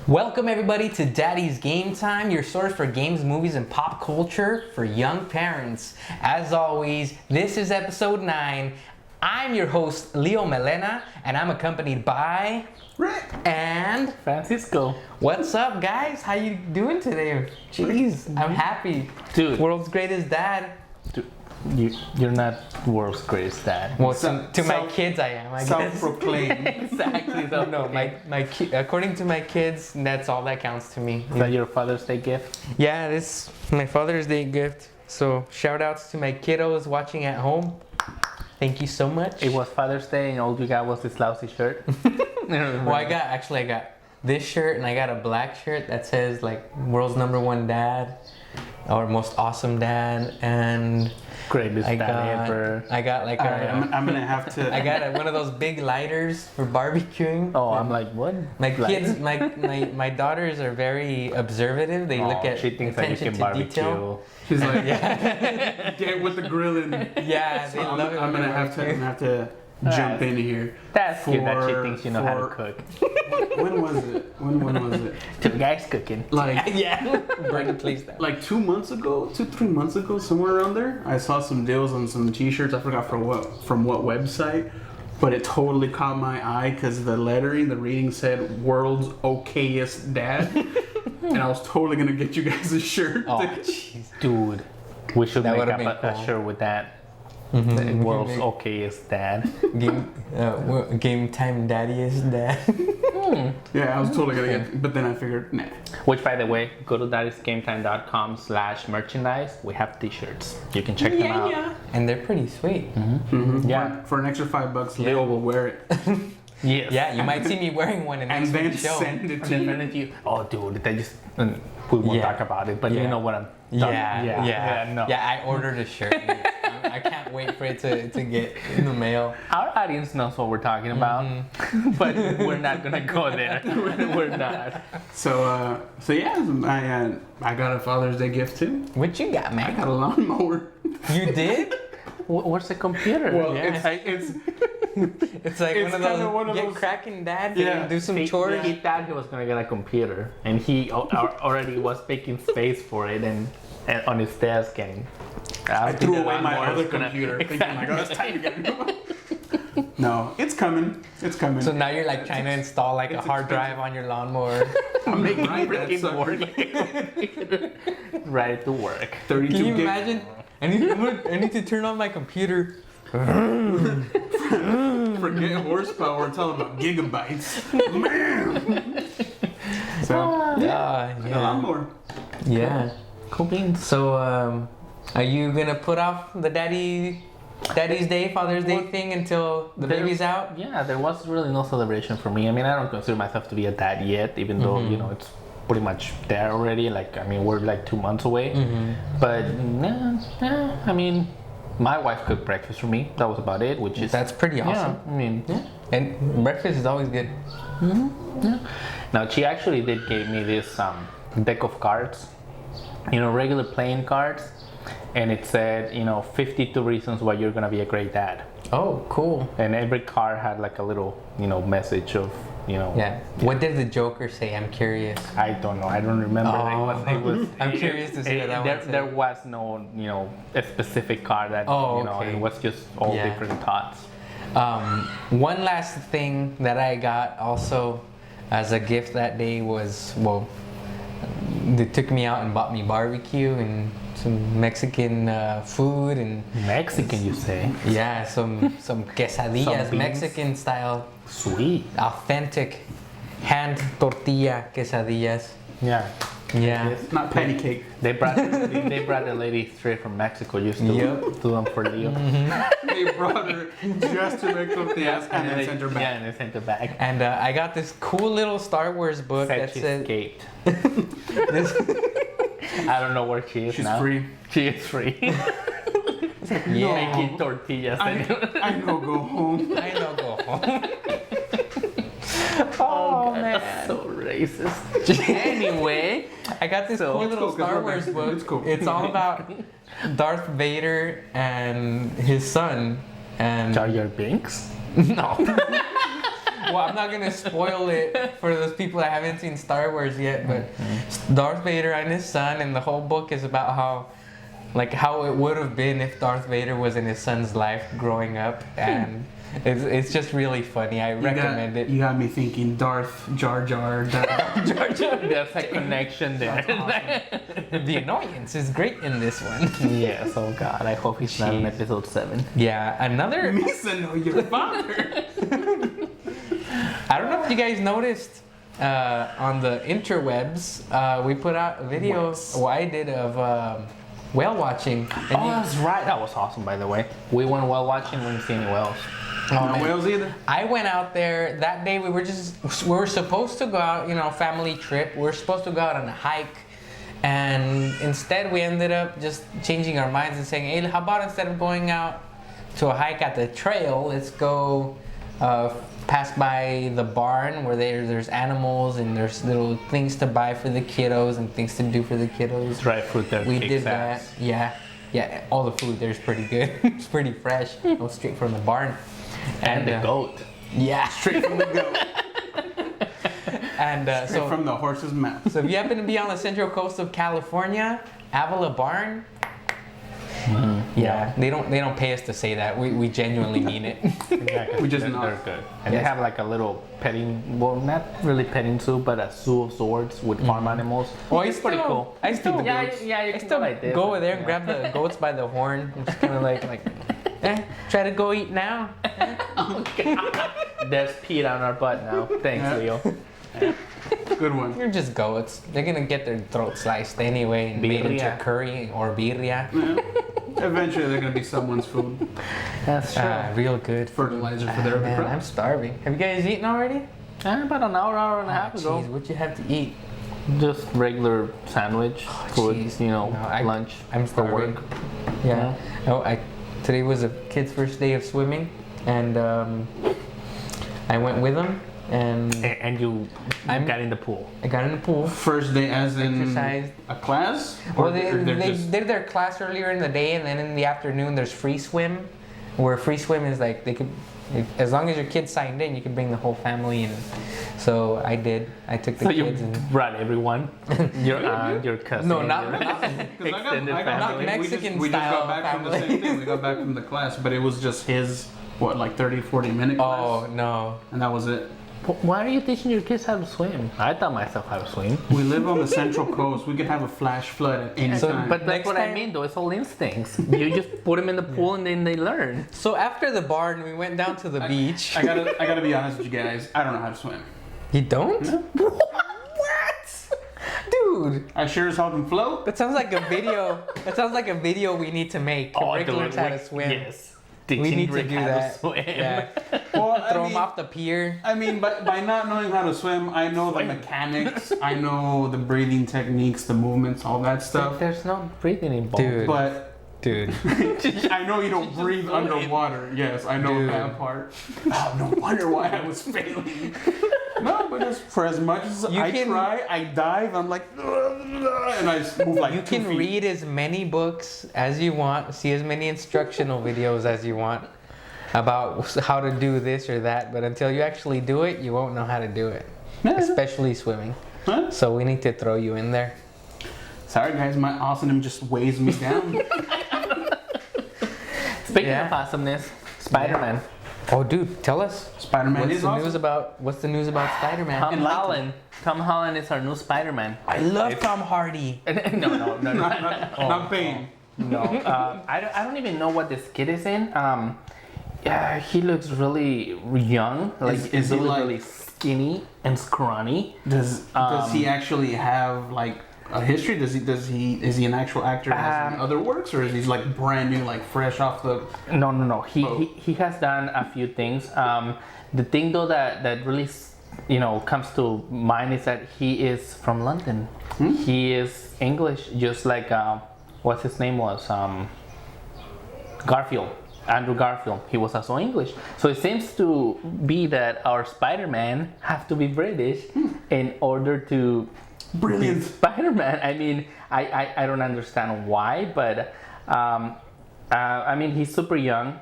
Welcome everybody to Daddy's Game Time, your source for games, movies, and pop culture for young parents. As always, this is episode 9. I'm your host, Leo Melena, and I'm accompanied by... Rick and... Francisco. What's up, guys? How you doing today? Jeez, I'm happy. Dude. World's greatest dad. Dude, you're not world's greatest dad. Well, to my kids, I am, I guess. Self-proclaimed. Exactly. No, according to my kids, that's all that counts to me. Is that your Father's Day gift? Yeah, this is my Father's Day gift. So shout outs to my kiddos watching at home. Thank you so much. It was Father's Day and all you got was this lousy shirt. Well, I got this shirt and I got a black shirt that says like world's #1 dad or most awesome dad and greatest dad ever. I got like I'm gonna have to. I got one of those big lighters for barbecuing. Oh, I'm like, what? My kids, my daughters are very observative. They look at she thinks that you can to barbecue. detail. She's like, Yeah, get with the grilling. yeah, So they love it. I'm gonna have to jump in here. That's cute that she thinks you know how to cook. When was it? When was it? Two guys cooking. Like, Yeah, burn the place down. like 2 months ago, 3 months ago, somewhere around there, I saw some deals on some T-shirts. I forgot from what website, but it totally caught my eye because the reading said "World's Okayest Dad," and I was totally gonna get you guys a shirt. Oh, jeez. Dude, we should That make would've up been a cool. shirt with that. Mm-hmm. The world's okayest dad. Game time daddy is dad. Yeah, I was totally gonna get, but then I figured, nah. Which, by the way, go to daddy'sgametime.com/merchandise. We have t-shirts. You can check them out. And they're pretty sweet. Yeah. For an extra $5, Leo will wear it. Yes. Yeah, you might see me wering one in And next then week's show. send it to And you. then you, oh dude, they just we won't Yeah. talk about it, but Yeah. you know what I'm Yeah. no. Yeah, I ordered a shirt. I can't wait for it to get in the mail. Our audience knows what we're talking about, but we're not gonna go there. We're not. So yeah, I got a Father's Day gift too. What you got, I man? got a lawnmower. You did? Where's the computer? Well, Yeah. it's It's like It's one kinda of one those of get those- cracking dad. Yeah. Do some He chores. thought he was gonna get a computer, and he already was making space for it and on his desk, and I threw away my lawnmower other is gonna- computer, thinking like, oh, it's time to get a new one. No, it's coming. It's coming. So now you're like trying to install like a It's hard expensive. drive on your lawnmower. I'm making Freaking work. Ready to work. 32 Can you gig. imagine? I need to turn on my computer. Forget horsepower. Tell them about gigabytes. Man. So Yeah, a lawnmower. yeah. Cool beans. So, are you gonna put off the Daddy's Day, Father's Day thing until the baby's out? Yeah, there was really no celebration for me. I mean, I don't consider myself to be a dad yet, even though, you know, it's pretty much there already. Like, I mean, we're like 2 months away. But, I mean, my wife cooked breakfast for me. That was about it, which is... That's pretty awesome. Yeah, I mean... And breakfast is always good. Now, she actually did give me this deck of cards. You know, regular playing cards. And it said, 52 reasons why you're going to be a great dad. Oh, cool. And every card had like a little, message of, Yeah. What did the Joker say? I'm curious. I don't know. I don't remember. Oh. It was. I'm curious to see what that one said. There was no, a specific card that, okay. it was just all Yeah. different thoughts. One last thing that I got also as a gift that day was, they took me out and bought me barbecue and some Mexican food and Mexican, you say? yeah, some quesadillas, Some beans. Mexican style, Sweet. authentic hand tortilla quesadillas. Yeah. Yeah. Not patty cake. They brought the lady straight from Mexico just to Yep. do them for Leo. They brought her just to make tortillas and then sent her back. Yeah, and they sent her back. And I got this cool little Star Wars book Said that she said escaped. this. I don't know where she is She's now. free. She is free. Yeah. Making tortillas. I know, go home. I know, go home. Oh, man. That's so racist. Anyway, I got this So- cool little It's cool, 'cause Star we're Wars Mexican. book. It's cool. It's all about Darth Vader and his son. And Jar Jar Binks? no, well, I'm not gonna spoil it for those people that haven't seen Star Wars yet, but Darth Vader and his son, and the whole book is about how it would have been if Darth Vader was in his son's life growing up, and it's just really funny. I recommend it. You got me thinking Darth Jar Jar. Jar Jar, there's a connection there. The annoyance is great in this one. Yes, oh god, I hope he's not in episode 7. Yeah, another. Misa, know your father. I don't know if you guys noticed on the interwebs, we put out a video. Well, I did of whale watching. Oh, that's right. That was awesome, by the way. We went whale watching. We didn't see any whales. No whales either. I went out there that day. We were supposed to go out, family trip. We were supposed to go out on a hike, and instead we ended up just changing our minds and saying, "Hey, how about instead of going out to a hike at the trail, let's go pass by the barn where there's animals and there's little things to buy for the kiddos and things to do for the kiddos." Dry fruit there. We did that. Yeah. All the food there's pretty good. It's pretty fresh. It goes straight from the barn. And the goat. Yeah, Straight from the goat. and Straight from the horse's mouth. So if you happen to be on the central coast of California, Avila Barn. Yeah, they don't pay us to say that. We genuinely mean it. Exactly. We just they're know. good. And they have like a little not really petting zoo, but a zoo of sorts with farm animals. Oh, It's pretty cool. I still, Yeah, you I can still go like this. go over there and grab the goats by the horn and just kind of like, try to go eat now. There's Pete on our butt now. Thanks, Leo. Good one. You're just goats. They're gonna get their throat sliced anyway and made into Birria. curry or birria. Yeah. Eventually, they're gonna be someone's food. That's true. Real good. Fertilizer for their other Man, I'm crops. starving. Have you guys eaten already? About an hour and a half ago. Jeez, what'd you have to eat? Just regular sandwich, food, jeez. lunch I'm for starving. work. Yeah. Today was a kid's first day of swimming, and I went with them, and And you I'm- got in the pool. I got in the pool. First day, as in Exercised. a class. Well, they they're just did their class earlier in the day, and then in the afternoon there's free swim, where free swim is like as long as your kid signed in, you can bring the whole family in. So I did. I took the So you kids and. brought everyone, your aunt, your cousin. No, not extended I got family. Mexican we just style got back from the family. same thing. We got back from the class, but it was just his 30-40 minute class, Oh no. and that was it. Why are you teaching your kids how to swim? I taught myself how to swim. We live on the Central Coast. We could have a flash flood at any So, time. But that's Next what I time- mean, though. It's all instincts. You just put them in the pool and then they learn. So after the barn, we went down to the beach. I gotta be honest with you guys. I don't know how to swim. You don't? What? Dude, I sure as hell can float. that sounds like a video. That sounds like a video we need to make. Curriculums how to swim. Yes. We need to Rick do how to that. swim. Yeah. Well, Throw them off the pier. I mean, by not knowing how to swim, I know the mechanics. I know the breathing techniques, the movements, all that stuff. There's no breathing involved. Dude. But Dude. I know you don't breathe underwater. Yes, I know Dude. that part. Oh, no wonder why I was failing. No, but for as much as I try, I dive. I'm like, and I move like You 2 can feet. read as many books as you want, see as many instructional videos as you want about how to do this or that, but until you actually do it, you won't know how to do it, especially swimming. Huh? So we need to throw you in there. Sorry, guys, my awesomeness just weighs me down. Speaking Yeah. of awesomeness, Spiderman. Oh, dude, tell us. Spider-Man What's is the awesome. news about? What's the news about Spider-Man? Tom Enlighten. Holland. Tom Holland is our new Spider-Man. I love Tom Hardy. no. Not Bane. No, I don't even know what this kid is in. Yeah, he looks really young. Like, Is he really, like- really skinny and scrawny. Does he actually have like a history? Is he an actual actor in other works, or is he like brand new, like fresh off the? No. He has done a few things. The thing though that really comes to mind is that he is from London. He is English, just like what's his name was Garfield. Andrew Garfield. He was also English. So it seems to be that our Spider-Man have to be British in order to Brilliant. be Spider-Man. I mean, I don't understand why, but I mean, he's super young.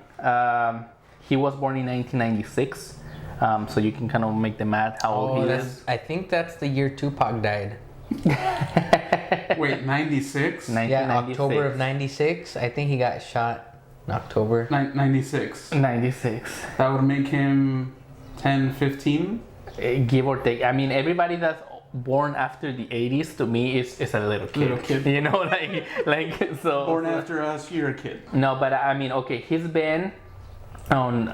He was born in 1996. So you can kind of make the math how old he is. I think that's the year Tupac died. Wait, 96? Yeah, October of 96. I think he got shot in October. 96. 96. That would make him 10, 15? Give or take. I mean, everybody that's born after the 80s to me is a little kid. Little kid. You know, like so. Born after us, you're a kid. No, but I mean, okay, he's been on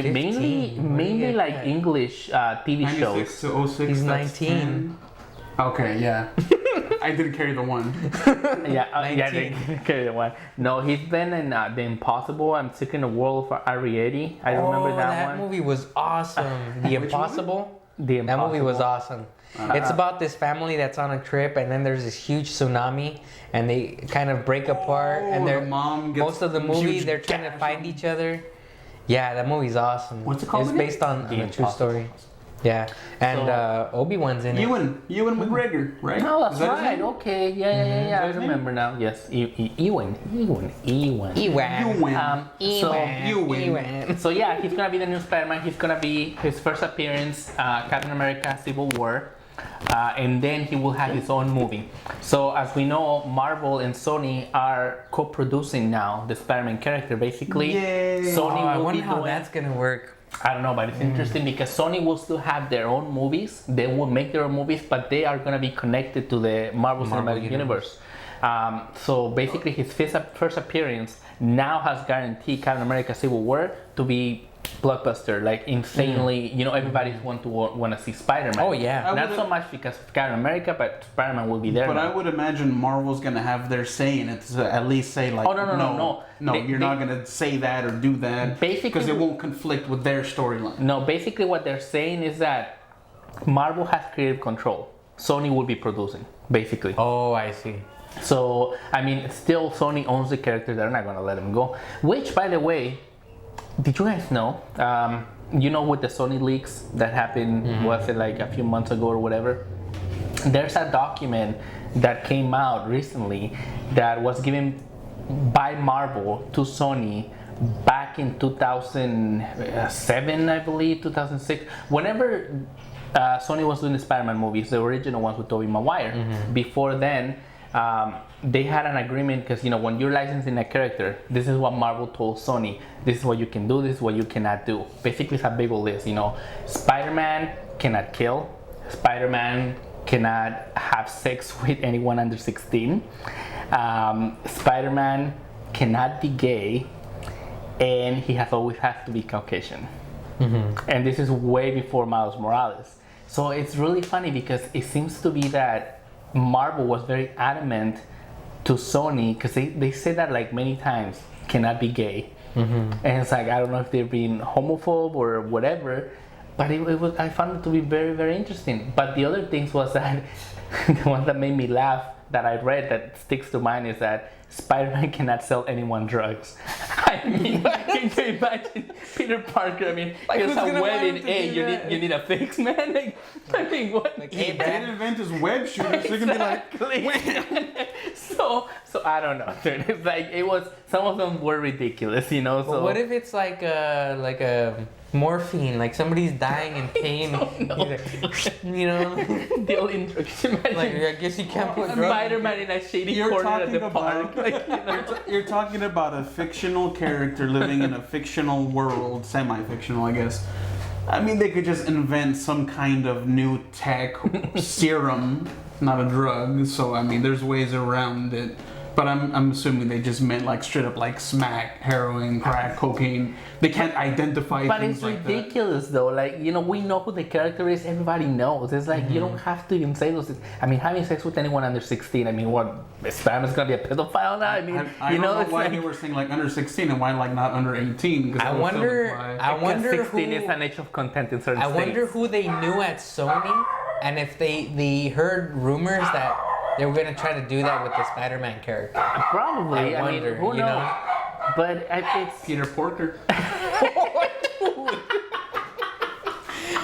mainly like English TV 96 shows. to 06. He's that's 19. 10. Okay, yeah. I didn't carry the one. Yeah, they carry the one. No, he's been in The Impossible. I'm Sick in the World for Ariety. I remember that one. Movie was awesome. The Impossible. The That movie was Impossible. awesome. It's about this family that's on a trip, and then there's this huge tsunami, and they kind of break apart. And the they're mom gets most of the movie huge they're trying to gash find on- each other. Yeah, that movie's awesome. What's it called It's again? based on The a true Impossible. story. Yeah, and Obi-Wan's in it. Ewan McGregor, right? No, that's Is that his right. name? Okay, yeah. I his name? remember now. Yes, Ewan. Ewan. Ewan. So yeah, he's gonna be the new Spider-Man. He's gonna be his first appearance, Captain America: Civil War, and then he will have his own movie. So as we know, Marvel and Sony are co-producing now the Spider-Man character. Basically, Yay. Sony I will wonder be how doing. that's gonna work. I don't know, but it's interesting because Sony will still have their own movies. They will make their own movies, but they are going to be connected to the Marvel Cinematic Universe. So basically, his first appearance now has guaranteed Captain America: Civil War to be blockbuster, like insanely. You know, everybody's want to see Spider-Man. Oh, yeah. I Not would've- so much because of Captain America, but Spider-Man will be there. But now. I would imagine Marvel's gonna have their say in it to at least say like, Oh, no. you're not gonna say that or do that Basically- because it won't conflict with their storyline. No, basically what they're saying is that Marvel has creative control. Sony will be producing, basically. Oh, I see. So, I mean, still Sony owns the character. They're not going to let him go. Which, by the way, did you guys know? You know, with the Sony leaks that happened, was it like a few months ago or whatever? There's a document that came out recently that was given by Marvel to Sony back in 2007, I believe, 2006. Whenever Sony was doing the Spider-Man movies, the original ones with Tobey Maguire. Before then, they had an agreement because, you know, when you're licensing a character, this is what Marvel told Sony. This is what you can do, this is what you cannot do. Basically, it's a big old list, you know. Spider-Man cannot kill. Spider-Man cannot have sex with anyone under 16. Spider-Man cannot be gay. And he always has to be Caucasian. And this is way before Miles Morales. So it's really funny because it seems to be that Marvel was very adamant to Sony because they say that like many times, cannot be gay. And it's like, I don't know if they're being homophobe or whatever, but it was, I found it to be very, very interesting. But the other things was that the one that made me laugh that I read that sticks to mind is that Spider-Man cannot sell anyone drugs. I mean, can you imagine Peter Parker? I mean, Like, here's who's a gonna want him wedding. to Hey, do you that? need a fix, man. Like, I mean, what? Like, He hey, didn't Brad. invent his web shooter, so you can be like, Exactly. so I don't know, dude. It's like it was. Some of them were ridiculous, you know. So But what if it's like a morphine? Like somebody's dying in pain. know. He's like, you know, they'll imagine like I guess you can't put drugs. Spider-Man in a shady You're corner at talking the park. about Like, you know. you're talking about a fictional character living in a fictional world, semi-fictional, I guess. I mean, they could just invent some kind of new tech serum, not a drug. So I mean, there's ways around it. But I'm assuming they just meant like straight up like smack, heroin, crack, cocaine. They can't identify But things it's like that. ridiculous though. Like, you know, we know who the character is. Everybody knows. It's like you don't have to even say those things. I mean, having sex with anyone under 16. I mean, what? Spider-Man's gonna be a pedophile now? I mean, I you don't know it's why like, they were saying like under 16 and why like not under 18. 'Cause I that would still wonder. imply- I wonder 16 who. is an age of content in certain I states. wonder who they knew at Sony, and if they heard rumors that they were gonna try to do that with the Spider-Man character. Probably. I I, wonder, mean, who you knows? know? But it's Peter Porker.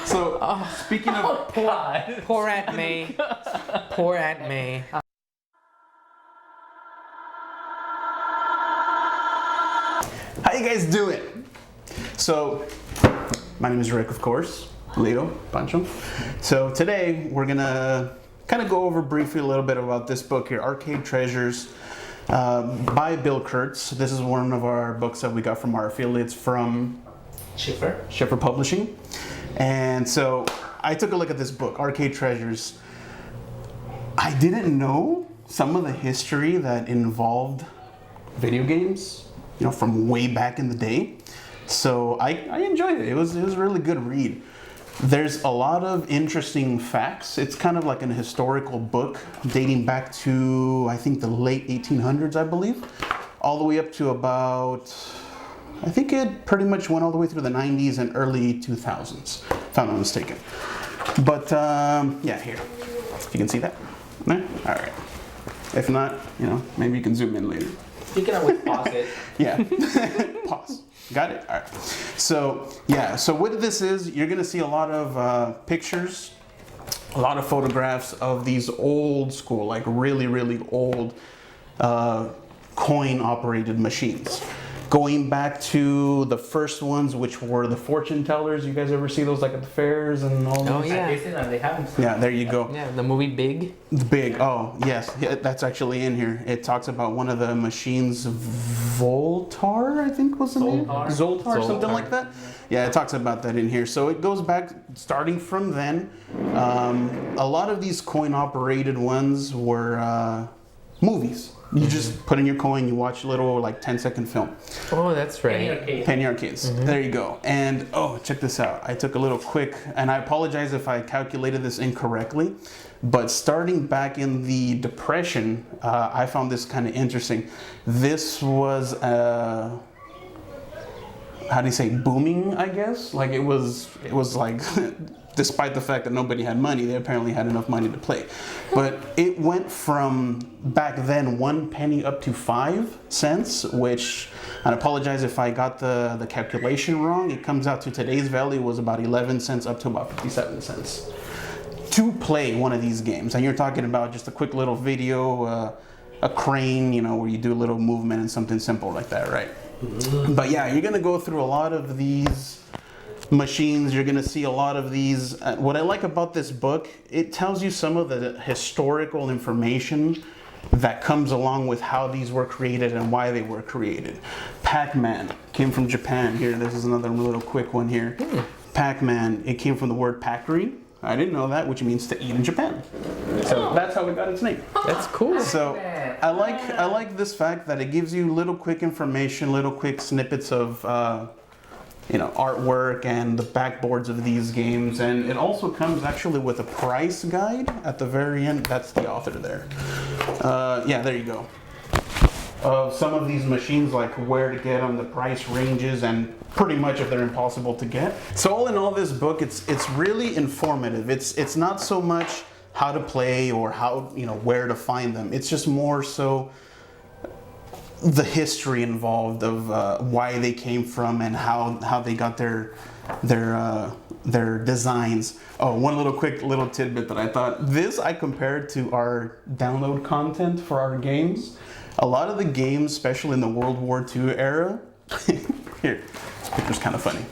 So speaking of God. Poor Aunt May. Poor Aunt May. how you guys doing? So My name is Rick, of course. Leo, Pancho. So today we're gonna kind of go over briefly a little bit about this book here, Arcade Treasures, by Bill Kurtz. This is one of our books that we got from our affiliates from Schiffer Publishing. And so I took a look at this book, Arcade Treasures. I didn't know some of the history that involved video games, from way back in the day. So I enjoyed it. It was a really good read. There's a lot of interesting facts. It's kind of like an historical book dating back to, I think, the late 1800s, I believe, all the way up to about, I think it pretty much went all the way through the 90s and early 2000s, if I'm not mistaken. But yeah, here, you can see that. Yeah? All right. If not, maybe you can zoom in later. You can always pause it. Yeah, pause. Got it? All right. So, yeah, so what this is, you're going to see a lot of pictures, a lot of photographs of these old school, like really, really old coin-operated machines. Going back to the first ones, which were the fortune tellers. You guys ever see those like at the fairs and all that? Oh, yeah. They have them. Yeah, there you go. Yeah, the movie Big. Big. Oh, yes. Yeah, that's actually in here. It talks about one of the machines, Voltar, I think was the name? Zoltar, something like that. Yeah, it talks about that in here. So it goes back, starting from then. A lot of these coin-operated ones were movies. You just put in your coin, you watch a little 10-second film. Oh, that's right. Penny arcades. There you go. And check this out. I took a little quick, and I apologize if I calculated this incorrectly, but starting back in the Depression, I found this kind of interesting. This was, how do you say, booming, I guess? Like it was like, despite the fact that nobody had money, they apparently had enough money to play. But it went from back then 1 penny up to 5 cents, which, I apologize if I got the calculation wrong. It comes out to today's value was about 11 cents up to about 57 cents to play one of these games. And you're talking about just a quick little video, a crane, where you do a little movement and something simple like that, right? But yeah, you're gonna go through a lot of these machines. You're going to see a lot of these. What I like about this book, it tells you some of the historical information that comes along with how these were created and why they were created. Pac-Man came from Japan. Here, this is another little quick one here. Pac-Man, it came from the word packery. I didn't know that, which means to eat in Japan. So that's how it got its name. That's cool. So I like this fact that it gives you little quick information, little quick snippets of artwork and the backboards of these games, and it also comes actually with a price guide at the very end. That's the author there. Yeah, there you go. Some of these machines, like where to get them, the price ranges, and pretty much if they're impossible to get. So all in all, this book, it's really informative. It's not so much how to play or how where to find them. It's just more so the history involved of why they came from and how they got their designs. Oh, one little tidbit that I thought, this I compared to our download content for our games. A lot of the games, especially in the World War II era, here, this picture's kind of funny.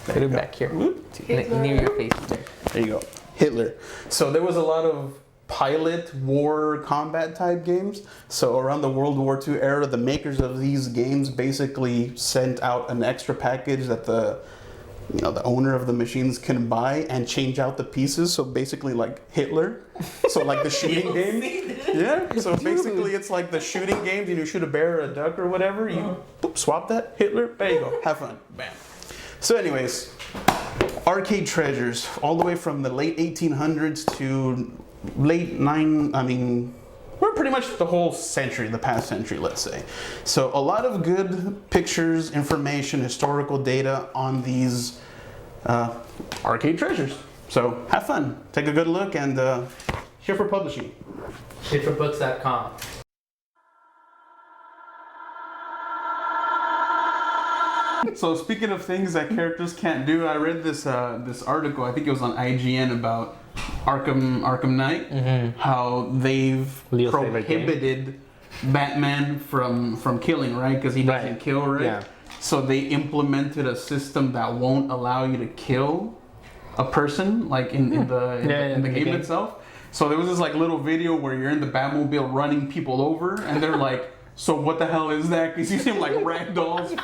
Put it back here. Near your face there. There you go. Hitler. So there was a lot of pilot war combat type games. So around the World War II era, the makers of these games basically sent out an extra package that the owner of the machines can buy and change out the pieces. So basically like Hitler. So like the shooting game. Yeah. So basically it's like the shooting games, you shoot a bear or a duck or whatever. You swap that, Hitler, there you go. Have fun. Bam. So anyways, Arcade Treasures, all the way from the late 1800s to we're pretty much the whole century, the past century, let's say. So a lot of good pictures, information, historical data on these arcade treasures. So have fun, take a good look, and Schiffer Publishing. Schifferbooks.com. So speaking of things that characters can't do, I read this article, I think it was on IGN, about Arkham Knight, how they've prohibited Batman from killing, right? Because he doesn't kill, right? Yeah. So they implemented a system that won't allow you to kill a person, like in the game itself. So there was this like little video where you're in the Batmobile running people over, and they're like, "So what the hell is that?" Because you see him like ragdolls.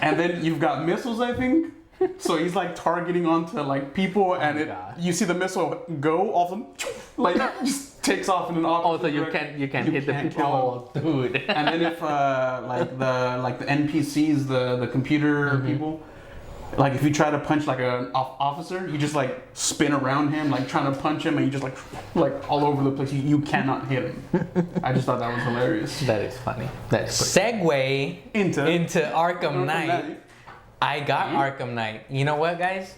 And then you've got missiles, I think. So he's like targeting onto like people, and you see the missile go off, and like just takes off in an opposite. Oh, so you can't hit the people, dude. And then if like the NPCs, the computer people. Like if you try to punch like an officer, you just like spin around him, like trying to punch him, and you just like all over the place. You cannot hit him. I just thought that was hilarious. That is funny. That's Segue into Arkham Knight. Knight. I got Arkham Knight. You know what, guys?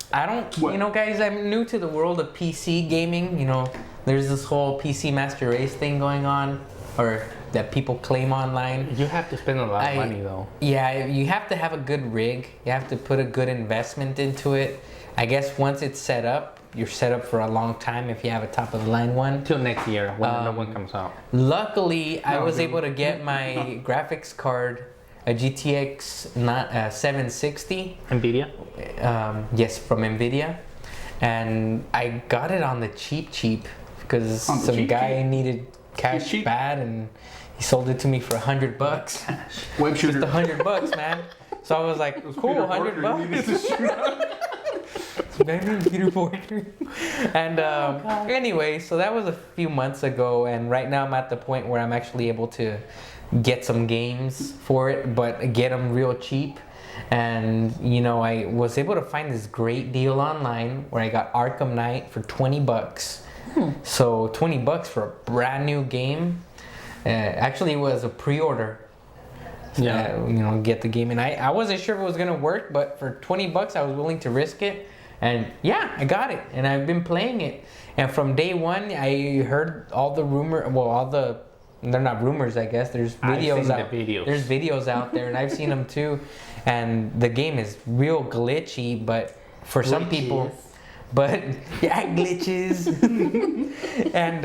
What? You know, guys, I'm new to the world of PC gaming. You know, there's this whole PC Master Race thing going on, or that people claim online. You have to spend a lot of money though. Yeah, you have to have a good rig. You have to put a good investment into it. I guess once it's set up, you're set up for a long time if you have a top of the line one. Till next year when the one comes out. Luckily, I was able to get my graphics card, a GTX 760. NVIDIA? Yes, from NVIDIA. And I got it on the cheap because some guy needed cash bad, and he sold it to me for $100. Web shooter. Just $100, man. So I was like, cool, $100. Peter Porker. And anyway, so that was a few months ago, and right now I'm at the point where I'm actually able to get some games for it, but get them real cheap. And you know, I was able to find this great deal online where I got Arkham Knight for $20. So $20 for a brand new game. Actually, it was a pre-order. Yeah. You know, get the game, and I wasn't sure if it was gonna work, but for $20, I was willing to risk it. And yeah, I got it, and I've been playing it. And from day one, I heard all the they're not rumors, I guess. There's videos out. There's videos out there, and I've seen them too. And the game is real glitchy, but for some people. But yeah, glitches. And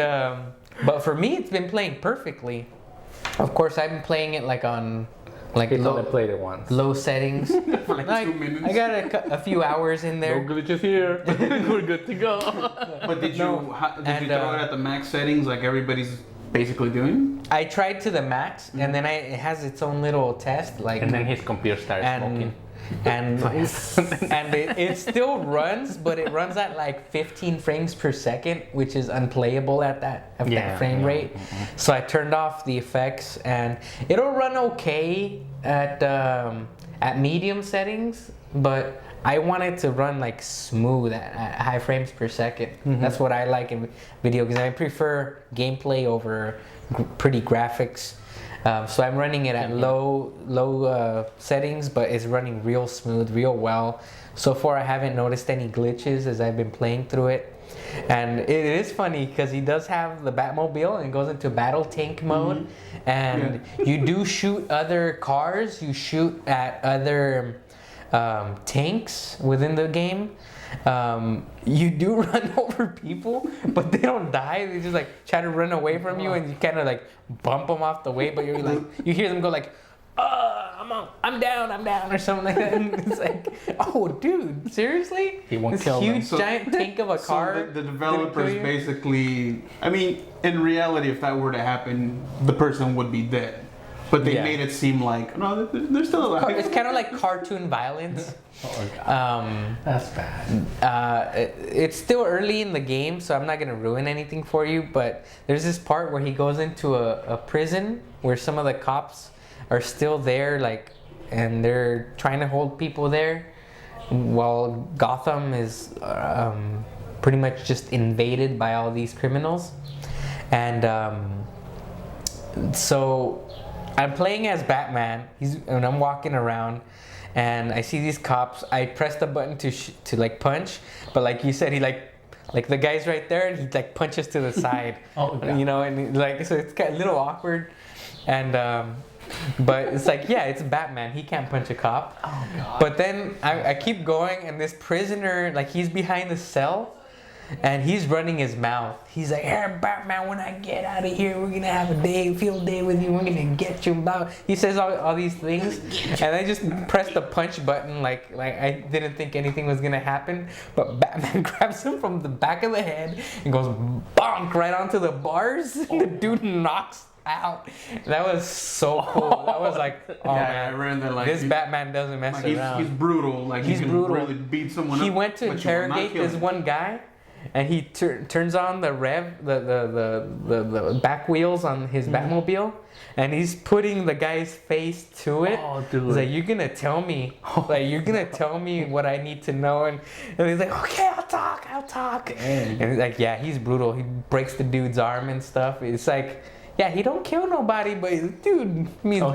but for me, it's been playing perfectly. Of course, I've been playing it like on I played it once. low settings. For like 2 minutes. I got a few hours in there. No glitches here. We're good to go. But did you throw it at the max settings like everybody's basically doing? I tried to the max, and then it has its own little test. And then his computer started smoking. And it still runs, but it runs at like 15 frames per second, which is unplayable at that frame rate. Mm-hmm. So I turned off the effects, and it'll run okay at medium settings, but I want it to run like smooth at high frames per second. Mm-hmm. That's what I like in video, because I prefer gameplay over pretty graphics. So I'm running it at low settings, but it's running real smooth, real well. So far, I haven't noticed any glitches as I've been playing through it. And it is funny because he does have the Batmobile and goes into battle tank mode. Mm-hmm. And you do shoot other cars, you shoot at other tanks within the game. You do run over people, but they don't die. They just like try to run away from you, and you kind of like bump them off the way. But you're like, you hear them go like, I'm down," or something like that. And it's like, oh, dude, seriously? He won't this kill huge them. giant tank of a car. So the developers basically, I mean, in reality, if that were to happen, the person would be dead. But they made it seem like, no, they're still alive. It's kind of like cartoon violence. Oh my God. That's bad. It's still early in the game, so I'm not going to ruin anything for you, but there's this part where he goes into a prison where some of the cops are still there, like, and they're trying to hold people there while Gotham is pretty much just invaded by all these criminals. And so I'm playing as Batman, and I'm walking around, and I see these cops. I press the button to like punch, but like you said, he like the guy's right there, and he like punches to the side. You know, and like, so it's kind of a little awkward, and but it's like, yeah, it's Batman. He can't punch a cop. Oh God. But then I keep going, and this prisoner, like, he's behind the cell, and he's running his mouth. He's like, "Hey, Batman, when I get out of here, we're gonna have a field day with you. We're gonna get you." He says all these things, and I just pressed the punch button like I didn't think anything was gonna happen. But Batman grabs him from the back of the head and goes bonk right onto the bars. And the dude knocks out. That was so cool. That was like, oh man, I read that, like, this Batman doesn't mess around. He's brutal. Like He's he can brutal. really beat someone up. He went to but you will not interrogate kill this him. one guy, and he turns on the back wheels on his Batmobile, and he's putting the guy's face to it. Oh, dude. He's like, "You're gonna tell me, what I need to know," and he's like, "Okay, I'll talk." Dang. And he's like, yeah, he's brutal. He breaks the dude's arm and stuff. It's like, yeah, he don't kill nobody, but dude means He'll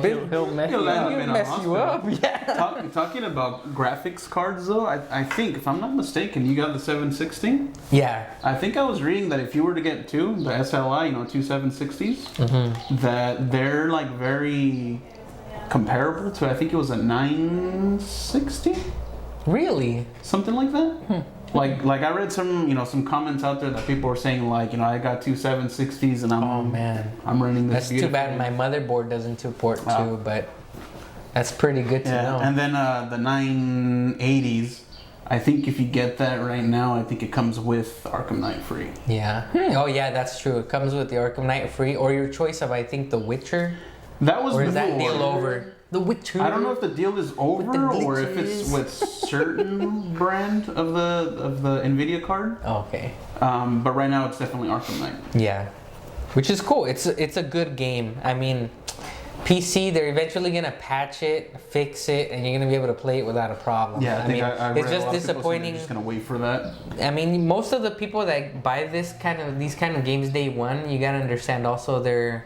mess He'll you land up. up in a mess you up. hospital. Yeah. Talking about graphics cards though, I think, if I'm not mistaken, you got the 760. Yeah. I think I was reading that if you were to get the SLI, two 760s, that they're like very comparable to, I think it was a 960, Really? something like that. Like I read some comments out there that people were saying like, I got two 760s and Oh man. I'm running this. That's too beautiful bad my motherboard doesn't support two, but that's pretty good to know. And then the 980s, I think if you get that right now, I think it comes with Arkham Knight free. Yeah. Oh yeah, that's true. It comes with the Arkham Knight free, or your choice of, I think, The Witcher. That was Or is that before. deal over? The Witcher. I don't know if the deal is over or if it's glitches. with certain brand of the Nvidia card. Okay. But right now it's definitely Arkham Knight. Yeah. Which is cool. It's a good game. I mean, PC, they're eventually gonna patch it, fix it, and you're gonna be able to play it without a problem. Yeah, I think I it's read a just lot of people saying disappointing. they're just gonna wait for that. I mean, most of the people that buy these kind of games day one, you gotta understand also they're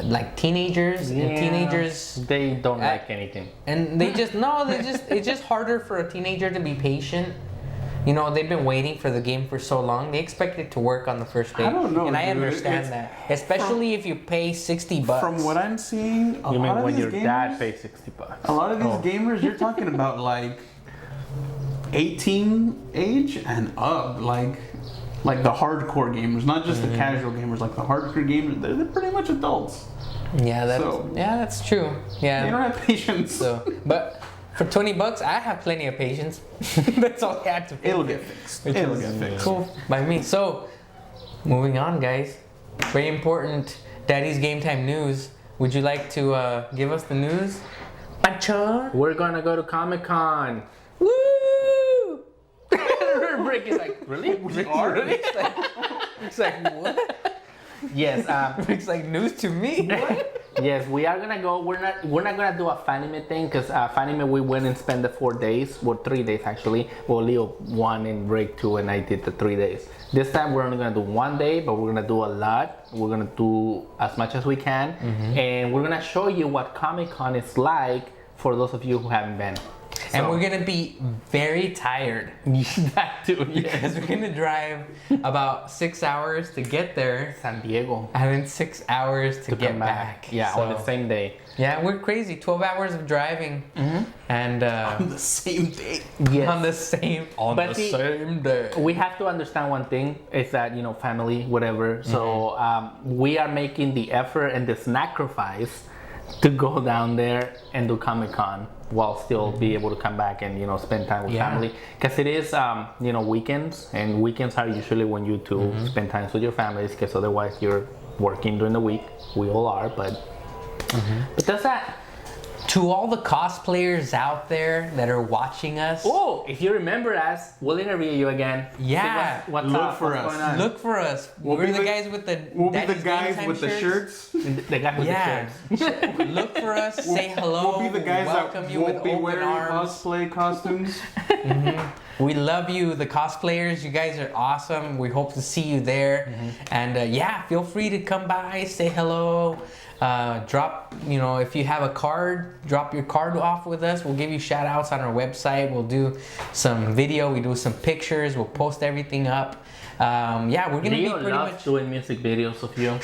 like teenagers, and teenagers, They don't like anything. and it's just harder for a teenager to be patient. They've been waiting for the game for so long. They expect it to work on the first day. I don't know, and I dude. understand that, especially if you pay $60. From what I'm seeing, You mean when your dad pays $60? a lot of these gamers, you're talking about like 18 age and up, like the hardcore gamers, not just the casual gamers, like the hardcore gamers. They're pretty much adults. Yeah, that's true. Yeah. They don't have patience. So, but for $20, I have plenty of patience. That's all I had to pay. It'll get fixed. Which It'll is get fixed. Cool by me. So, moving on, guys. Very important Daddy's Game Time news. Would you like to give us the news? Pancho? We're gonna go to Comic-Con. Woo! Rick is like, really? We are? It's like, what? Yes. It's like news to me. What? Yes, we are gonna go. We're not gonna do a Fanime thing because Fanime we went and spent the 4 days, 3 days actually. Well, Leo 1 and Rick 2, and I did the 3 days. This time we're only gonna do 1 day, but we're gonna do a lot. We're gonna do as much as we can, and we're gonna show you what Comic-Con is like for those of you who haven't been. And we're gonna be very tired. That too. Because we're gonna drive about 6 hours to get there, San Diego and then 6 hours to get come back. Yeah, on the So, same day. yeah, we're crazy. 12 hours of driving, and On the same day. Yes. on the same But see, same day. We have to understand one thing is that family, whatever. So we are making the effort and the sacrifice to go down there and do Comic-Con while still be able to come back and spend time with family, because it is weekends, and weekends are usually when you two spend time with your families, because otherwise you're working during the week. We all are, but that's that. To all the cosplayers out there that are watching us, Oh, if you remember us, we'll interview you again. Yeah. See what's Look up, for what's us. going on. look for us. We'll We're be the the- guys with the We'll be the Daddy's Game guys Time with the shirts. The guy with Yeah. the shirts. Look for us. Say hello. We'll be the guys welcome that you won't with be open wearing arms. cosplay costumes. We love you, the cosplayers. You guys are awesome. We hope to see you there. And feel free to come by, say hello. Drop, if you have a card, drop your card off with us. We'll give you shout outs on our website. We'll do some video. We do some pictures. We'll post everything up. We're going to be Leo pretty loves much. doing music videos of you.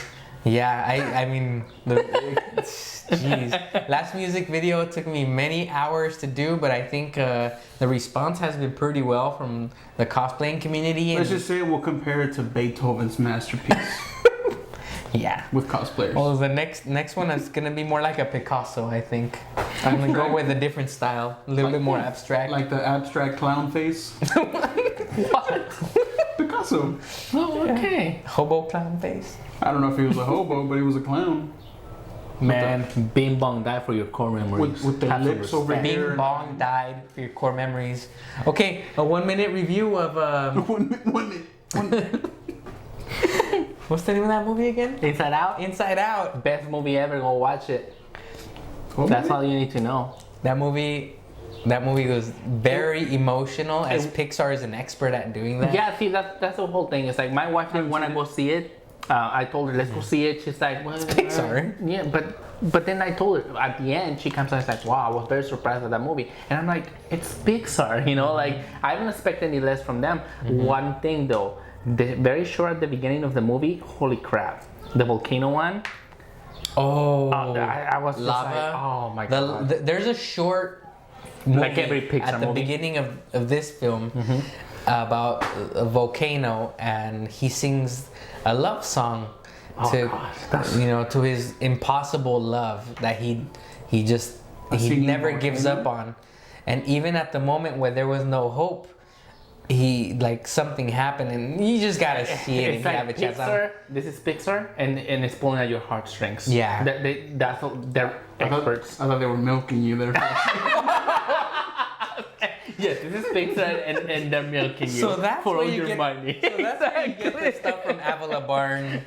Yeah, I mean, jeez. Last music video took me many hours to do, but I think the response has been pretty well from the cosplaying community. Let's just say we'll compare it to Beethoven's masterpiece Yeah. with cosplayers. Well, the next one is gonna be more like a Picasso, I think. I'm gonna go with a different style, a little bit more abstract. Like the abstract clown face. What? Picasso. Oh, okay. Hobo clown face. I don't know if he was a hobo, but he was a clown. Man, Bing Bong die for your core memories. With the Have some lips over respect. here. Bing Bong died for your core memories. Okay, a 1 minute review of One minute. what's the name of that movie again? Inside Out? Inside Out. Best movie ever, go watch it. What That's movie? all you need to know. That movie was very emotional, as Pixar is an expert at doing that. Yeah, see, that's the whole thing. It's like my wife didn't want to go see it. I told her, let's go see it. She's like, well, It's Pixar. Yeah, but then I told her at the end, she comes out and is like, wow, I was very surprised at that movie. And I'm like, it's Pixar, you know, like I don't expect any less from them. One thing though, very short at the beginning of the movie, holy crap, the volcano one. Oh, I was just lava. like, oh my god. There's a short movie Like every Pixar at the movie. beginning of this film about a volcano, and he sings a love song Oh, to gosh, that's- to his impossible love that he singing never gives volcano? up on, and even at the moment where there was no hope, he something happened, and you just gotta see it It's if like you have a chance. Pixar, this is Pixar, and it's pulling at your heartstrings. Yeah. They're experts. I thought they were milking you there. Yes, this is Pixar, and they're milking you So that's for where all you your get- money. So that's how you get the stuff from Avila Barn.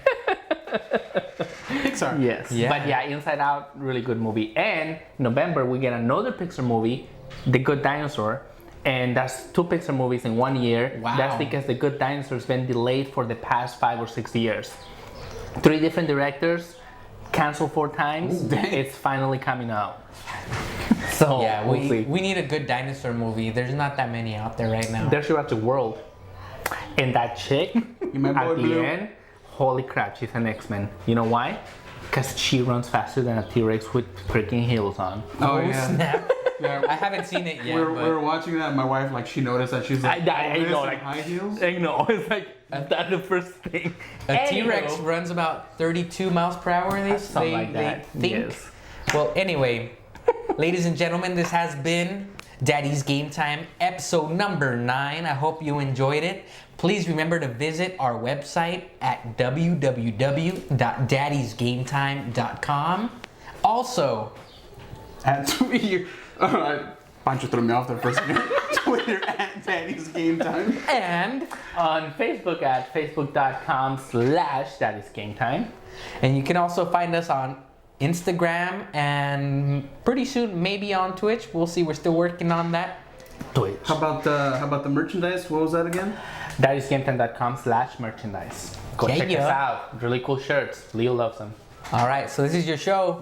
Pixar. Yes. Yeah. But yeah, Inside Out, really good movie. And November we get another Pixar movie, The Good Dinosaur. And that's 2 Pixar movies in 1 year. Wow. That's because The Good Dinosaur's been delayed for the past 5 or 6 years. 3 different directors, canceled 4 times. Ooh, dang. It's finally coming out. So Yeah, we'll see. we need a good dinosaur movie. There's not that many out there right now. There's Jurassic World. And that chick You my boy at the Blue. end, holy crap, she's an X-Men. You know why? Because she runs faster than a T-Rex with freaking heels on. Oh yeah. Snap. Yeah. I haven't seen it yet, We but were watching that. My wife, she noticed that she's like, I this know, in like high heels. I know, it's like that's the first thing. a T-Rex Anywho, runs about 32 miles per hour. something like that. They think. Yes. Well, anyway, ladies and gentlemen, this has been Daddy's Game Time, episode number 9. I hope you enjoyed it. Please remember to visit our website at www.daddysgametime.com. Also, At Twitter. Pancho threw me off there for a second. Twitter at Daddy's Game Time. and On Facebook at facebook.com/thatisgametime. And you can also find us on Instagram and pretty soon maybe on Twitch. We'll see. We're still working on that. Twitch. How about the merchandise? What was that again? thatisgametime.com/merchandise. Go Yeah, check us yeah. out. Really cool shirts. Leo loves them. All right. So this is your show.